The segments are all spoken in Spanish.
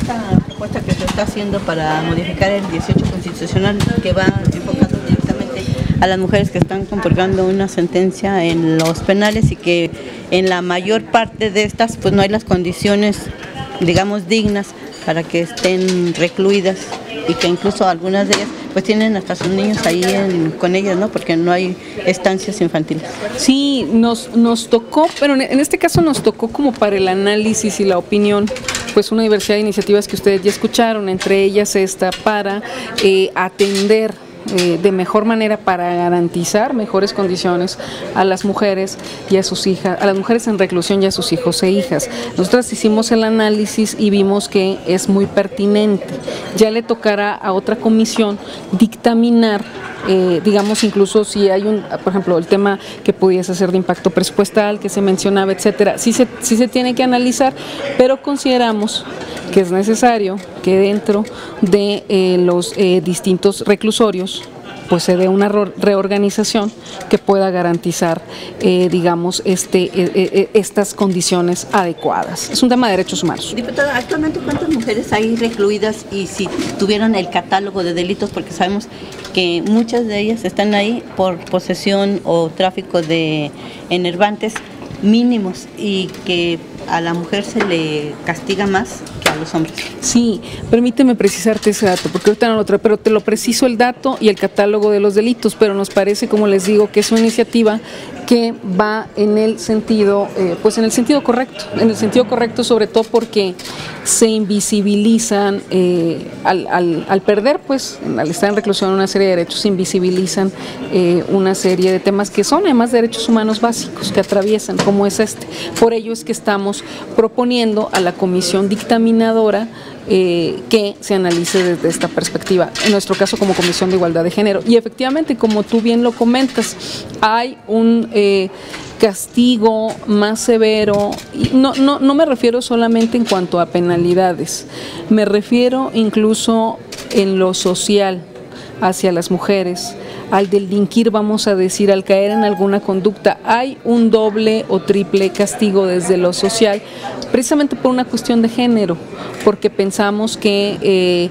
esta propuesta que se está haciendo para modificar el 18 constitucional, que va enfocado directamente a las mujeres que están compurgando una sentencia en los penales y que en la mayor parte de estas pues no hay las condiciones, digamos, dignas para que estén recluidas, y que incluso algunas de ellas pues tienen hasta sus niños ahí con ellas, ¿no? Porque no hay estancias infantiles. Sí, nos tocó, pero en este caso nos tocó como para el análisis y la opinión, pues una diversidad de iniciativas que ustedes ya escucharon, entre ellas esta para atender de mejor manera, para garantizar mejores condiciones a las mujeres y a sus hijas, a las mujeres en reclusión y a sus hijos e hijas. Nosotros hicimos el análisis y vimos que es muy pertinente. Ya le tocará a otra comisión dictaminar, digamos, incluso si hay por ejemplo, el tema que pudiese ser de impacto presupuestal, que se mencionaba, etcétera, sí se tiene que analizar, pero consideramos que es necesario que dentro de los distintos reclusorios pues se dé una reorganización que pueda garantizar, digamos, estas condiciones adecuadas. Es un tema de derechos humanos. Diputada, actualmente ¿cuántas mujeres hay recluidas y si tuvieran el catálogo de delitos? Porque sabemos que muchas de ellas están ahí por posesión o tráfico de enervantes mínimos y que a la mujer se le castiga más que a los hombres. Sí, permíteme precisarte ese dato, porque ahorita no lo traigo, pero te lo preciso el dato y el catálogo de los delitos, pero nos parece, como les digo, que es una iniciativa que va en el sentido, pues en el sentido correcto, sobre todo porque se invisibilizan, al perder, pues, al estar en reclusión una serie de derechos, se invisibilizan una serie de temas que son además derechos humanos básicos que atraviesan, como es este. Por ello es que estamos proponiendo a la comisión dictaminadora que se analice desde esta perspectiva, en nuestro caso como Comisión de Igualdad de Género. Y efectivamente, como tú bien lo comentas, hay un castigo más severo, y no me refiero solamente en cuanto a penalidades, me refiero incluso en lo social hacia las mujeres, al delinquir, vamos a decir, al caer en alguna conducta. Hay un doble o triple castigo desde lo social, precisamente por una cuestión de género, porque pensamos que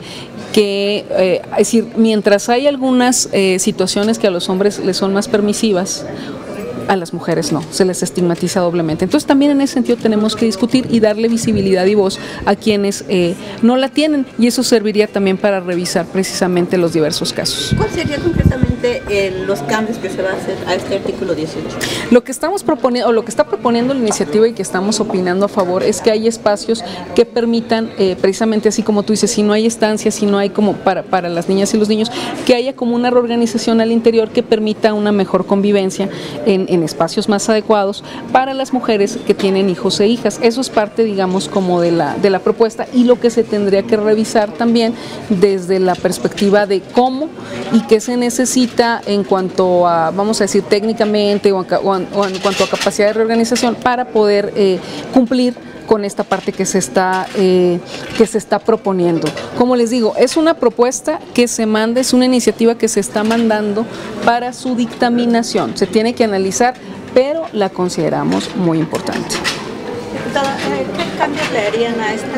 es decir, mientras hay algunas situaciones que a los hombres les son más permisivas, a las mujeres no, se les estigmatiza doblemente. Entonces también en ese sentido tenemos que discutir y darle visibilidad y voz a quienes no la tienen, y eso serviría también para revisar precisamente los diversos casos. ¿Cuál sería concretamente los cambios que se va a hacer a este artículo 18? Lo que estamos proponiendo, o lo que está proponiendo la iniciativa y que estamos opinando a favor, es que hay espacios que permitan, precisamente así como tú dices, si no hay estancias, si no hay como para las niñas y los niños, que haya como una reorganización al interior que permita una mejor convivencia en espacios más adecuados para las mujeres que tienen hijos e hijas. Eso es parte, digamos, como de la propuesta, y lo que se tendría que revisar también desde la perspectiva de cómo y qué se necesita en cuanto a, vamos a decir, técnicamente o en cuanto a capacidad de reorganización para poder cumplir con esta parte que se está proponiendo. Como les digo, es una propuesta que se manda, es una iniciativa que se está mandando para su dictaminación. Se tiene que analizar, pero la consideramos muy importante. Diputada, ¿qué cambios le harían a esta,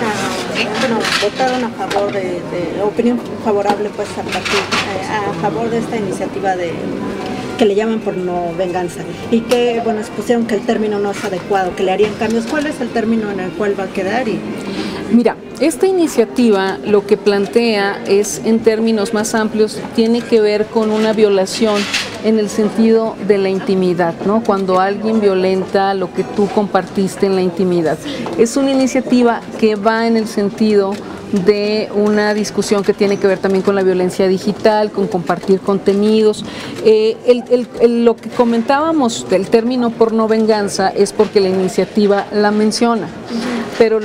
bueno, votaron a favor de opinión favorable, pues, a favor de esta iniciativa que le llaman por no venganza, y que, bueno, expusieron que el término no es adecuado, que le harían cambios? ¿Cuál es el término en el cual va a quedar? Mira, esta iniciativa lo que plantea es, en términos más amplios, tiene que ver con una violación en el sentido de la intimidad, ¿no? Cuando alguien violenta lo que tú compartiste en la intimidad. Es una iniciativa que va en el sentido de una discusión que tiene que ver también con la violencia digital, con compartir contenidos. Lo que comentábamos del término porno venganza es porque la iniciativa la menciona, pero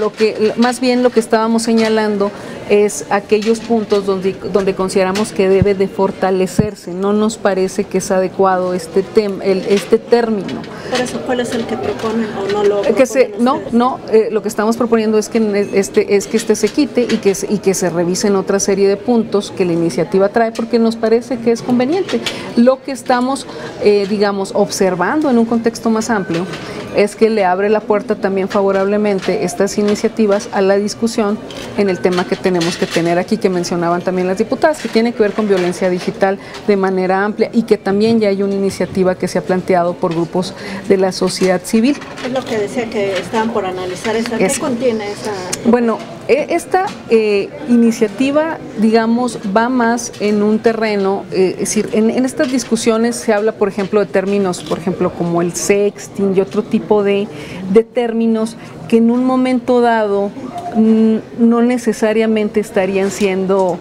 más bien lo que estábamos señalando es aquellos puntos donde consideramos que debe de fortalecerse. No nos parece que es adecuado este término. Por eso, ¿cuál es el que proponen o no lo proponen? Lo que estamos proponiendo es que este se quite y que se revisen otra serie de puntos que la iniciativa trae, porque nos parece que es conveniente. Lo que estamos, digamos, observando en un contexto más amplio es que le abre la puerta también favorablemente estas iniciativas a la discusión en el tema que tenemos que tener aquí, que mencionaban también las diputadas, que tiene que ver con violencia digital de manera amplia y que también ya hay una iniciativa que se ha planteado por grupos de la sociedad civil. Es lo que decía que estaban por analizar. ¿Qué contiene esa? Bueno, esta iniciativa, digamos, va más en un terreno, es decir, en estas discusiones se habla, por ejemplo, de términos, por ejemplo, como el sexting y otro tipo de términos que en un momento dado no necesariamente estarían siendo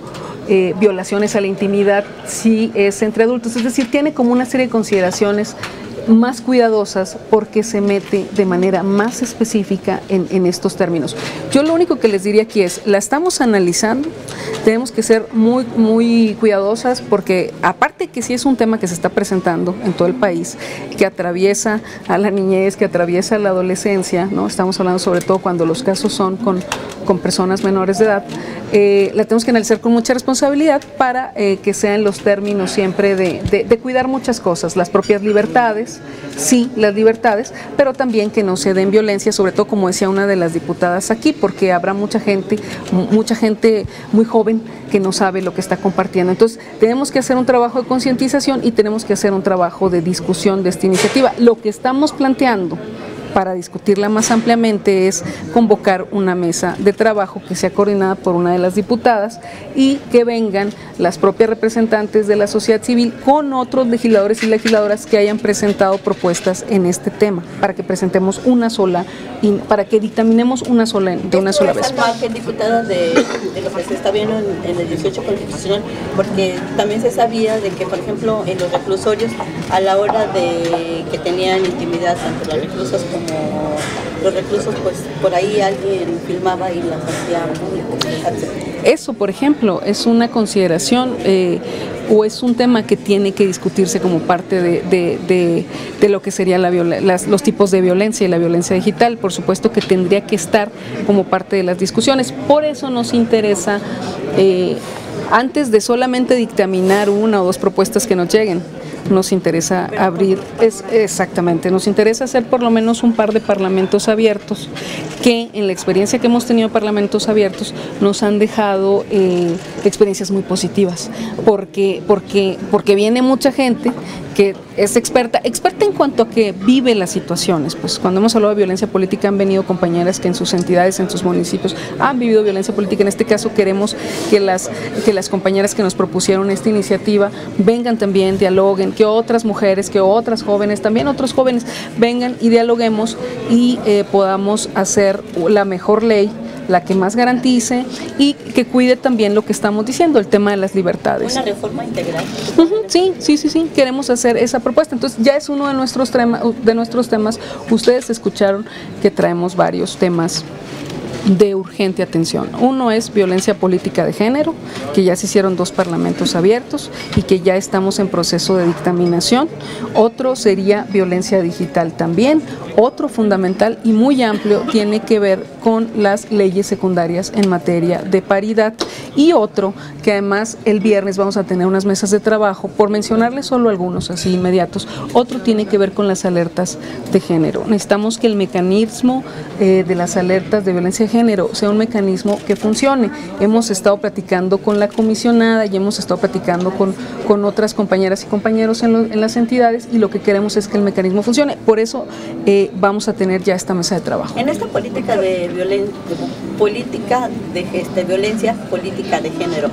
violaciones a la intimidad si es entre adultos, es decir, tiene como una serie de consideraciones más cuidadosas porque se mete de manera más específica en estos términos. Yo lo único que les diría aquí es, la estamos analizando, tenemos que ser muy cuidadosas porque aparte que sí es un tema que se está presentando en todo el país, que atraviesa a la niñez, que atraviesa a la adolescencia, ¿no? Estamos hablando sobre todo cuando los casos son con personas menores de edad, la tenemos que analizar con mucha responsabilidad para que sean los términos siempre de cuidar muchas cosas, las propias libertades, sí, las libertades, pero también que no se den violencia, sobre todo como decía una de las diputadas aquí, porque habrá mucha gente muy joven que no sabe lo que está compartiendo. Entonces, tenemos que hacer un trabajo de concientización y tenemos que hacer un trabajo de discusión de esta iniciativa. Lo que estamos planteando para discutirla más ampliamente es convocar una mesa de trabajo que sea coordinada por una de las diputadas y que vengan las propias representantes de la sociedad civil con otros legisladores y legisladoras que hayan presentado propuestas en este tema, para que presentemos una sola y para que dictaminemos una sola vez. Diputada, de lo que se está viendo en el 18 constitucional, porque también se sabía de que, por ejemplo, en los reclusorios, a la hora de que tenían intimidad tanto los reclusos como los reclusos, pues por ahí alguien filmaba y las hacía públicas. Eso, por ejemplo, es una consideración o es un tema que tiene que discutirse como parte de lo que sería los tipos de violencia y la violencia digital. Por supuesto que tendría que estar como parte de las discusiones. Por eso nos interesa, antes de solamente dictaminar una o dos propuestas que nos lleguen, nos interesa abrir, exactamente, nos interesa hacer por lo menos un par de parlamentos abiertos que en la experiencia que hemos tenido parlamentos abiertos nos han dejado experiencias muy positivas, porque viene mucha gente que es experta en cuanto a que vive las situaciones. Pues cuando hemos hablado de violencia política han venido compañeras que en sus entidades, en sus municipios han vivido violencia política. En este caso queremos que las compañeras que nos propusieron esta iniciativa vengan también, dialoguen, que otras mujeres, que otras jóvenes, también otros jóvenes vengan y dialoguemos y podamos hacer la mejor ley, la que más garantice y que cuide también lo que estamos diciendo, el tema de las libertades. Una reforma integral. Sí, queremos hacer esa propuesta. Entonces ya es uno de nuestros temas. Ustedes escucharon que traemos varios temas de urgente atención. Uno es violencia política de género, que ya se hicieron 2 parlamentos abiertos y que ya estamos en proceso de dictaminación. Otro sería violencia digital también. Otro fundamental y muy amplio tiene que ver con las leyes secundarias en materia de paridad. Y otro que además el viernes vamos a tener unas mesas de trabajo, por mencionarles solo algunos así inmediatos. Otro tiene que ver con las alertas de género. Necesitamos que el mecanismo de las alertas de violencia de género sea un mecanismo que funcione. Hemos estado platicando con la comisionada y hemos estado platicando con otras compañeras y compañeros en las entidades y lo que queremos es que el mecanismo funcione. Por eso vamos a tener ya esta mesa de trabajo. En esta política de violencia política de género,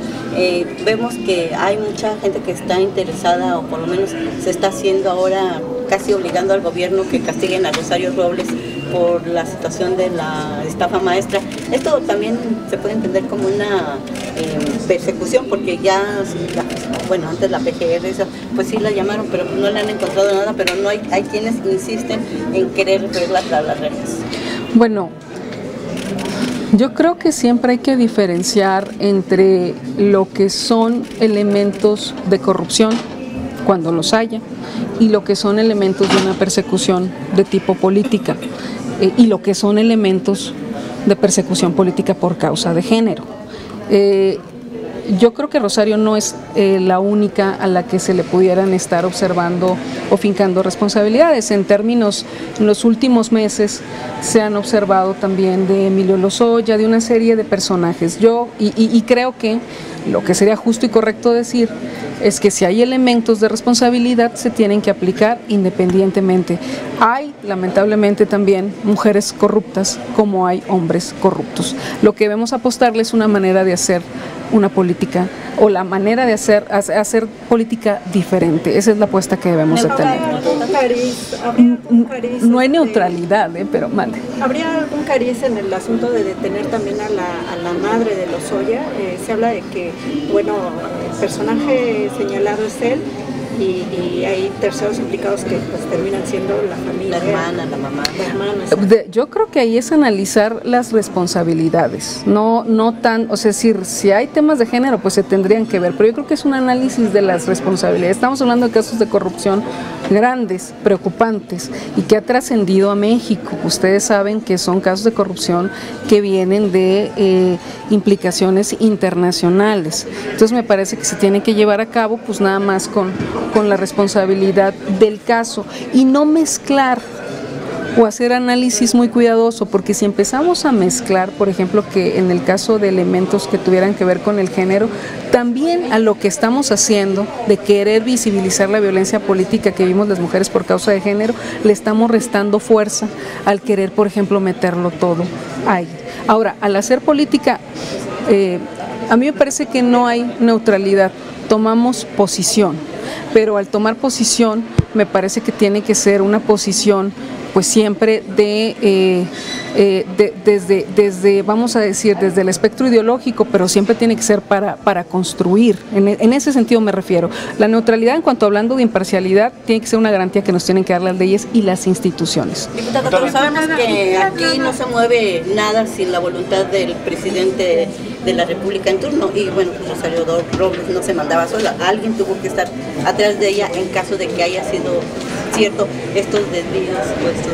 vemos que hay mucha gente que está interesada, o por lo menos se está haciendo ahora, casi obligando al gobierno que castiguen a Rosario Robles por la situación de la estafa maestra. Esto también se puede entender como una persecución, porque ya, bueno, antes la PGR, pues sí la llamaron, pero no le han encontrado nada, pero no hay quienes insisten en querer verla tras las rejas. Bueno, yo creo que siempre hay que diferenciar entre lo que son elementos de corrupción, cuando los haya, y lo que son elementos de una persecución de tipo política, y lo que son elementos de persecución política por causa de género. yo creo que Rosario no es la única a la que se le pudieran estar observando o fincando responsabilidades. En los últimos meses se han observado también de Emilio Lozoya, de una serie de personajes. Y creo que lo que sería justo y correcto decir es que si hay elementos de responsabilidad se tienen que aplicar independientemente. Hay lamentablemente también mujeres corruptas como hay hombres corruptos. Lo que debemos apostarle es una manera de hacer una política o la manera de hacer política diferente. Esa es la apuesta que debemos de tener. No hay neutralidad, pero mande. ¿Habría algún cariz en el asunto de detener también a la madre de Lozoya? Se habla de que, bueno, el personaje señalado es él y hay terceros implicados que pues terminan siendo la familia. La hermana, la mamá. Yo creo que ahí es analizar las responsabilidades, no tan, o sea, si hay temas de género pues se tendrían que ver, pero yo creo que es un análisis de las responsabilidades. Estamos hablando de casos de corrupción grandes, preocupantes y que ha trascendido a México. Ustedes saben que son casos de corrupción que vienen de implicaciones internacionales. Entonces me parece que se tiene que llevar a cabo pues nada más con la responsabilidad del caso y no mezclar o hacer análisis muy cuidadoso, porque si empezamos a mezclar, por ejemplo, que en el caso de elementos que tuvieran que ver con el género, también a lo que estamos haciendo de querer visibilizar la violencia política que vivimos las mujeres por causa de género, le estamos restando fuerza al querer, por ejemplo, meterlo todo ahí. Ahora, al hacer política, a mí me parece que no hay neutralidad, tomamos posición, pero al tomar posición me parece que tiene que ser una posición pues siempre desde, vamos a decir, desde el espectro ideológico, pero siempre tiene que ser para construir. En ese sentido me refiero. La neutralidad, en cuanto hablando de imparcialidad, tiene que ser una garantía que nos tienen que dar las leyes y las instituciones. Diputada, pero sabemos que aquí no se mueve nada sin la voluntad del presidente de la República en turno, y bueno, pues Rosario Robles no se mandaba sola, alguien tuvo que estar atrás de ella en caso de que haya sido cierto estos desvíos o estos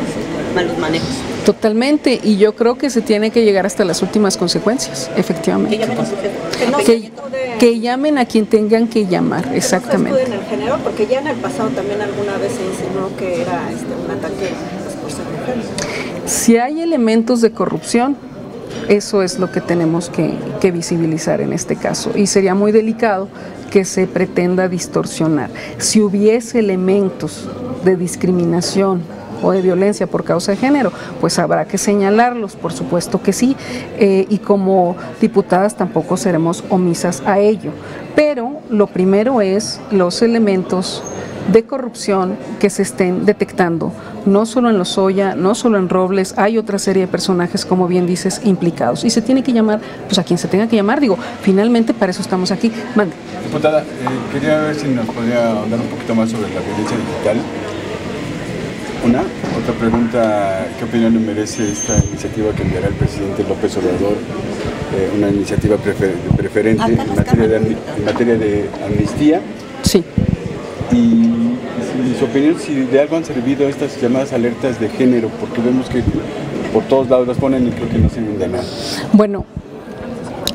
malos manejos. Totalmente, y yo creo que se tiene que llegar hasta las últimas consecuencias, efectivamente. Que llamen a quien tengan que llamar, exactamente. En el género, porque ya en el pasado también alguna vez se insinuó que era un ataque por ser mujeres. Si hay elementos de corrupción, eso es lo que tenemos que visibilizar en este caso, y sería muy delicado que se pretenda distorsionar. Si hubiese elementos de discriminación o de violencia por causa de género, pues habrá que señalarlos, por supuesto que sí, y como diputadas tampoco seremos omisas a ello. Pero lo primero es los elementos de corrupción que se estén detectando, no solo en Lozoya, no solo en Robles, hay otra serie de personajes, como bien dices, implicados, y se tiene que llamar pues a quien se tenga que llamar. Digo, finalmente para eso estamos aquí. Mande. Diputada, quería ver si nos podría hablar un poquito más sobre la violencia digital. Otra pregunta, ¿qué opinión le merece esta iniciativa que enviará el presidente López Obrador? Una iniciativa preferente en materia de amnistía. Sí. Y su opinión, si de algo han servido estas llamadas alertas de género, porque vemos que por todos lados las ponen y creo que no sirven de nada. Bueno,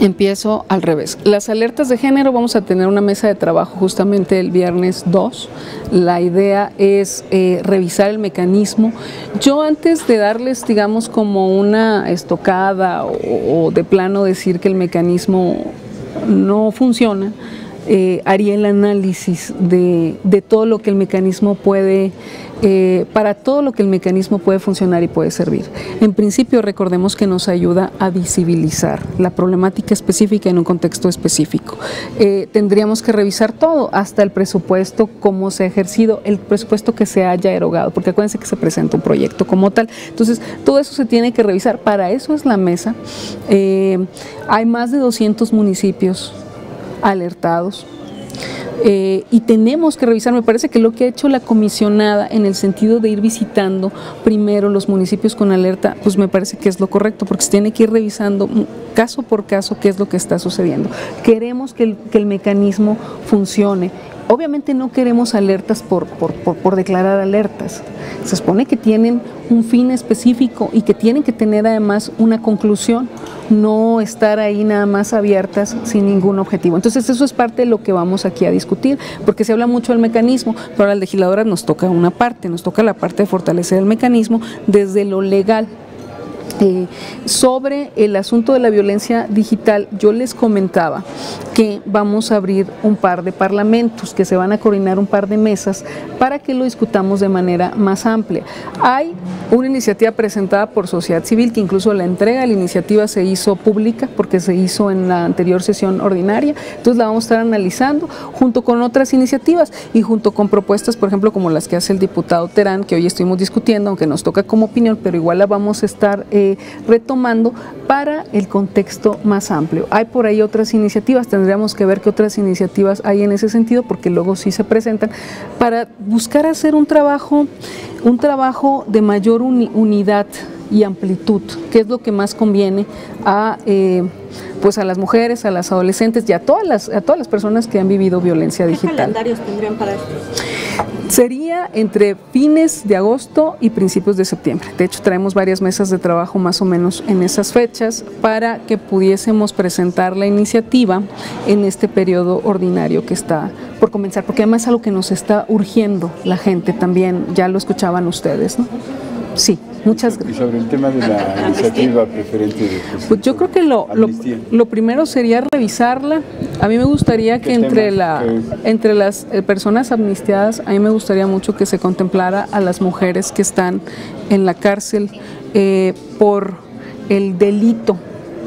empiezo al revés. Las alertas de género, vamos a tener una mesa de trabajo justamente el viernes 2. La idea es revisar el mecanismo. Yo antes de darles, digamos, como una estocada o de plano decir que el mecanismo no funciona, haría el análisis de todo lo que el mecanismo puede, para todo lo que el mecanismo puede funcionar y puede servir. En principio, recordemos que nos ayuda a visibilizar la problemática específica en un contexto específico. Tendríamos que revisar todo, hasta el presupuesto, cómo se ha ejercido, el presupuesto que se haya erogado, porque acuérdense que se presenta un proyecto como tal. Entonces, todo eso se tiene que revisar. Para eso es la mesa. Hay más de 200 municipios alertados y tenemos que revisar. Me parece que lo que ha hecho la comisionada en el sentido de ir visitando primero los municipios con alerta, pues me parece que es lo correcto, porque se tiene que ir revisando caso por caso qué es lo que está sucediendo. Queremos que el mecanismo funcione. Obviamente no queremos alertas por declarar alertas. Se supone que tienen un fin específico y que tienen que tener además una conclusión. no estar ahí nada más abiertas sin ningún objetivo. Entonces eso es parte de lo que vamos aquí a discutir, porque se habla mucho del mecanismo, pero a las legisladoras nos toca una parte, nos toca la parte de fortalecer el mecanismo desde lo legal. Sobre el asunto de la violencia digital, yo les comentaba que vamos a abrir un par de parlamentos, que se van a coordinar un par de mesas para que lo discutamos de manera más amplia. Hay una iniciativa presentada por sociedad civil, que incluso la entrega de la iniciativa se hizo pública porque se hizo en la anterior sesión ordinaria, entonces la vamos a estar analizando junto con otras iniciativas y junto con propuestas, por ejemplo, como las que hace el diputado Terán, que hoy estuvimos discutiendo, aunque nos toca como opinión, pero igual la vamos a estar retomando para el contexto más amplio. Hay por ahí otras iniciativas, tendríamos que ver qué otras iniciativas hay en ese sentido, porque luego sí se presentan, para buscar hacer un trabajo de mayor unidad y amplitud, que es lo que más conviene a pues a las mujeres, a las adolescentes y a todas las personas que han vivido violencia digital. ¿Qué calendarios tendrían para esto? Sería entre fines de agosto y principios de septiembre. De hecho, traemos varias mesas de trabajo más o menos en esas fechas para que pudiésemos presentar la iniciativa en este periodo ordinario que está por comenzar, porque además es algo que nos está urgiendo la gente también, ya lo escuchaban ustedes, ¿no? Sí, muchas gracias. Y sobre el tema de la iniciativa preferente, pues yo creo que lo primero sería revisarla. A mí me gustaría que entre las personas amnistiadas, a mí me gustaría mucho que se contemplara a las mujeres que están en la cárcel por el delito,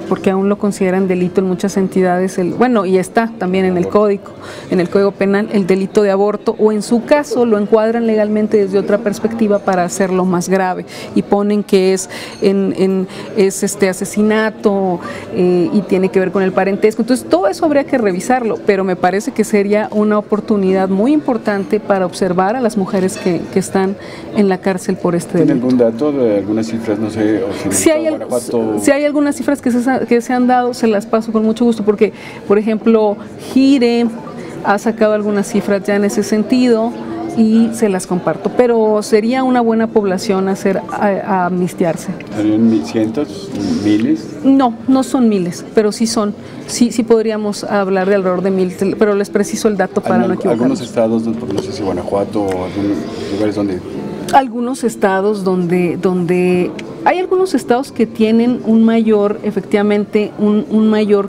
porque aún lo consideran delito en muchas entidades, y está también en el Código Penal, el delito de aborto, o en su caso lo encuadran legalmente desde otra perspectiva para hacerlo más grave, y ponen que es asesinato y tiene que ver con el parentesco. Entonces todo eso habría que revisarlo, pero me parece que sería una oportunidad muy importante para observar a las mujeres que están en la cárcel por este delito. ¿Tiene algún dato de algunas cifras? No sé, o si hay algunas cifras que se han dado, se las paso con mucho gusto, porque, por ejemplo, Gire ha sacado algunas cifras ya en ese sentido y se las comparto, pero sería una buena población a amnistiarse. ¿Serían cientos, miles? No son miles, pero sí podríamos hablar de alrededor de 1000, pero les preciso el dato para no equivocarnos. ¿Algunos estados, no sé si Guanajuato o algunos lugares donde...? Algunos estados donde hay algunos estados que tienen un mayor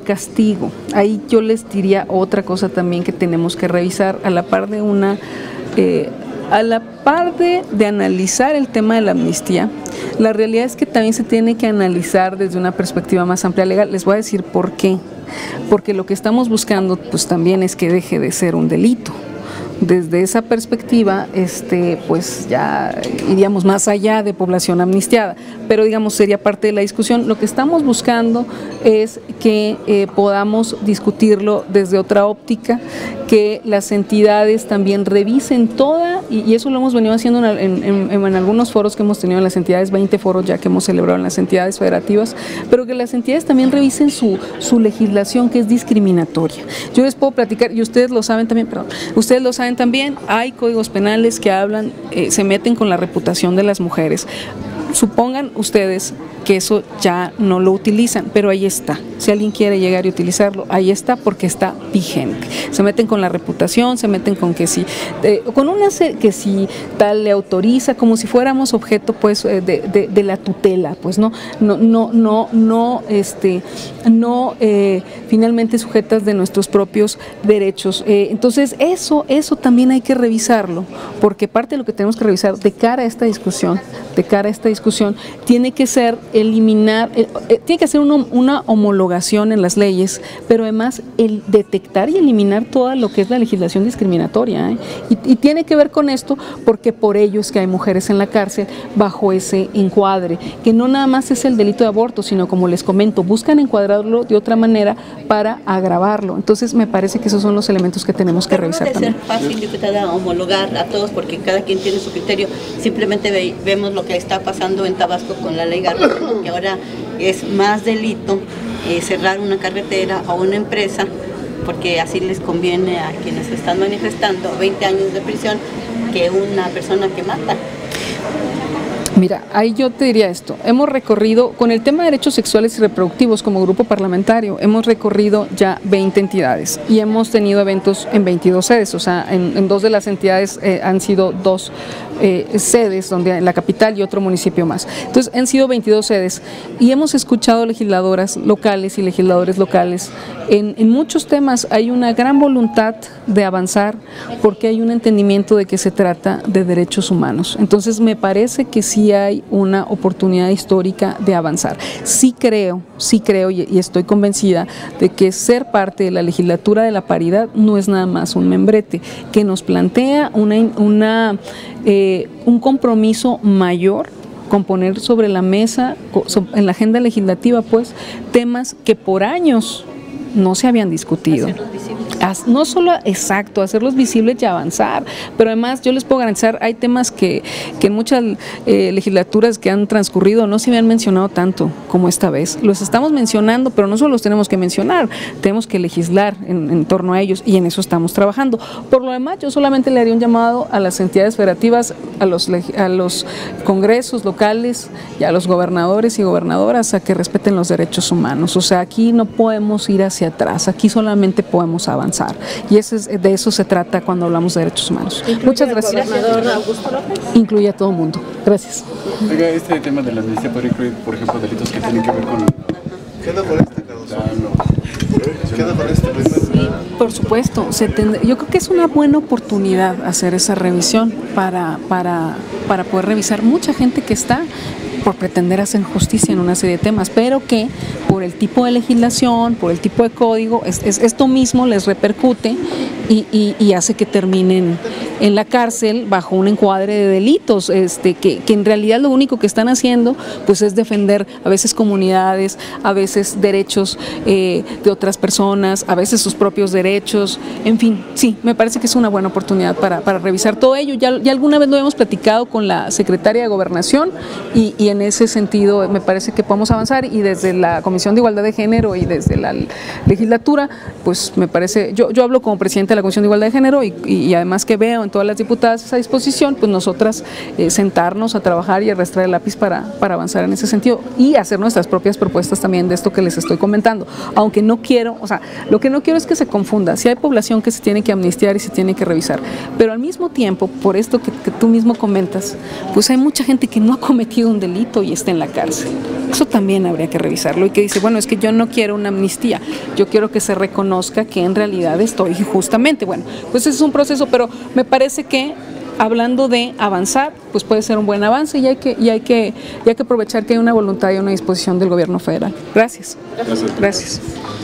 castigo. Ahí yo les diría otra cosa también que tenemos que revisar a la par de analizar el tema de la amnistía. La realidad es que también se tiene que analizar desde una perspectiva más amplia legal. Les voy a decir por qué. Porque lo que estamos buscando pues también es que deje de ser un delito. Desde esa perspectiva, pues ya iríamos más allá de población amnistiada, pero digamos sería parte de la discusión. Lo que estamos buscando es que podamos discutirlo desde otra óptica, que las entidades también revisen y eso lo hemos venido haciendo en algunos foros que hemos tenido en las entidades, 20 foros ya que hemos celebrado en las entidades federativas, pero que las entidades también revisen su legislación, que es discriminatoria. Yo les puedo platicar, y ustedes lo saben también, hay códigos penales que se meten con la reputación de las mujeres. Supongan ustedes que eso ya no lo utilizan, pero ahí está. Si alguien quiere llegar y utilizarlo, ahí está porque está vigente. Se meten con la reputación, se meten con que si tal le autoriza, como si fuéramos objeto pues de la tutela, pues no finalmente sujetas de nuestros propios derechos. Entonces eso también hay que revisarlo, porque parte de lo que tenemos que revisar de cara a esta discusión, tiene que ser tiene que ser una homologación en las leyes, pero además el detectar y eliminar toda lo que es la legislación discriminatoria, y tiene que ver con esto porque por ello es que hay mujeres en la cárcel bajo ese encuadre, que no nada más es el delito de aborto, sino como les comento, buscan encuadrarlo de otra manera para agravarlo. Entonces me parece que esos son los elementos que tenemos que revisar también. No debe ser fácil, diputada, homologar a todos porque cada quien tiene su criterio. Simplemente vemos lo que está pasando en Tabasco con la ley García, que ahora es más delito cerrar una carretera o una empresa, porque así les conviene a quienes están manifestando 20 años de prisión que una persona que mata. Mira, ahí yo te diría esto, hemos recorrido, con el tema de derechos sexuales y reproductivos como grupo parlamentario, hemos recorrido ya 20 entidades y hemos tenido eventos en 22 sedes, o sea, en 2 de las entidades han sido 2 sedes, donde en la capital y otro municipio más. Entonces, han sido 22 sedes y hemos escuchado legisladoras locales y legisladores locales. En muchos temas hay una gran voluntad de avanzar porque hay un entendimiento de que se trata de derechos humanos. Entonces, me parece que sí hay una oportunidad histórica de avanzar. Sí creo y estoy convencida de que ser parte de la legislatura de la paridad no es nada más un membrete, que nos plantea un compromiso mayor con poner sobre la mesa, en la agenda legislativa, pues, temas que por años no se habían discutido. No solo, exacto, hacerlos visibles y avanzar, pero además yo les puedo garantizar, hay temas que en muchas legislaturas que han transcurrido no se habían mencionado tanto como esta vez. Los estamos mencionando, pero no solo los tenemos que mencionar, tenemos que legislar en torno a ellos y en eso estamos trabajando. Por lo demás, yo solamente le haría un llamado a las entidades federativas, a los congresos locales y a los gobernadores y gobernadoras a que respeten los derechos humanos. O sea, aquí no podemos ir hacia atrás, aquí solamente podemos avanzar. Y de eso se trata cuando hablamos de derechos humanos. Muchas gracias. Incluye a todo el mundo. Gracias. Oiga, este tema de la amnistía podría incluir, por ejemplo, delitos que tienen que ver con... Queda por este Por supuesto, yo creo que es una buena oportunidad hacer esa revisión para poder revisar mucha gente que está por pretender hacer justicia en una serie de temas, pero que por el tipo de legislación, por el tipo de código, esto mismo les repercute y hace que terminen en la cárcel bajo un encuadre de delitos, que en realidad lo único que están haciendo pues es defender a veces comunidades, a veces derechos de otras personas, a veces sus propios derechos, en fin, sí, me parece que es una buena oportunidad para revisar todo ello. Ya alguna vez lo hemos platicado con la secretaria de Gobernación y en ese sentido me parece que podemos avanzar y desde la Comisión de Igualdad de Género y desde la legislatura, pues me parece, yo hablo como presidenta de la Comisión de Igualdad de Género y además que veo en todas las diputadas esa disposición, pues nosotras sentarnos a trabajar y arrastrar el lápiz para avanzar en ese sentido y hacer nuestras propias propuestas también de esto que les estoy comentando, aunque no quiero, o sea, lo que no quiero es que se confunda, si hay población que se tiene que amnistiar y se tiene que revisar, pero al mismo tiempo, por esto que tú mismo comentas, pues hay mucha gente que no ha cometido un delito y está en la cárcel. Eso también habría que revisarlo y que dice, bueno, es que yo no quiero una amnistía, yo quiero que se reconozca que en realidad estoy injustamente. Bueno, pues ese es un proceso, pero me parece que hablando de avanzar, pues puede ser un buen avance y hay que aprovechar que hay una voluntad y una disposición del gobierno federal. Gracias. Gracias.